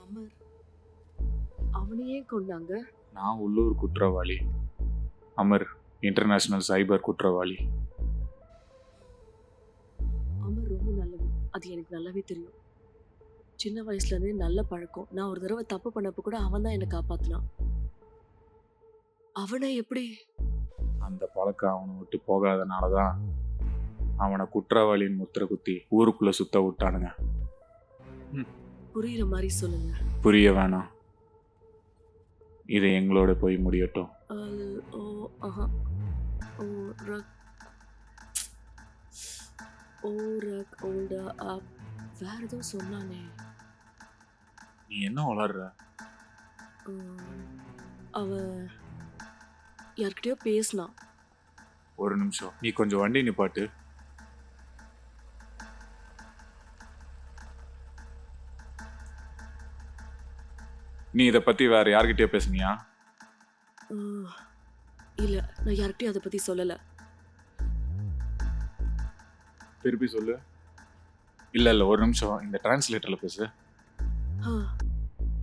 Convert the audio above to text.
அமர் அவனையே கொண்டாங்க. நான் உள்ளூர் குற்றவாளி, அமர் இன்டர்நேஷனல் சைபர் குற்றவாளி. அமர் ரொம்ப நல்லவன், அது எனக்கு நல்லாவே தெரியும். சின்ன வயசுல இருந்தே நல்ல பழக்கம். நான் ஒரு தடவை தப்பு பண்ணப்ப கூட அவன் தான் என்னை காப்பாத்தினான். அவனை எப்படி? அந்த பழக்கம் அவனை விட்டு போகாதனால தான் அவனை குற்றவாளியின் முத்திர குத்தி ஊருக்குள்ள சுத்த விட்டானுங்க. புரியுற மாதிரி சொல்லுங்க. புரிய வேணாம், இது எங்களோட போய் முடியட்டும். அல் ஓ ஆஹா ஓ ரக் ஓ ரக் ஓல்டா அப் வேற ஏதோ சொன்னானே. நீ என்ன வளர்ற? அவன் யார்கிட்டயோ பேசினான். ஒரு நிமிஷம், நீ கொஞ்சம் வண்டி நிப்பாட்டு. நீ இதை பத்தி வேற யார்கிட்டயோ பேசுனியா? இல்ல, நான் யார்கிட்டயும் அதை பத்தி சொல்லல. திருப்பி சொல்லு. இல்ல ஒரு நிமிஷம், இந்த டிரான்ஸ்லேட்டர்ல பேசு.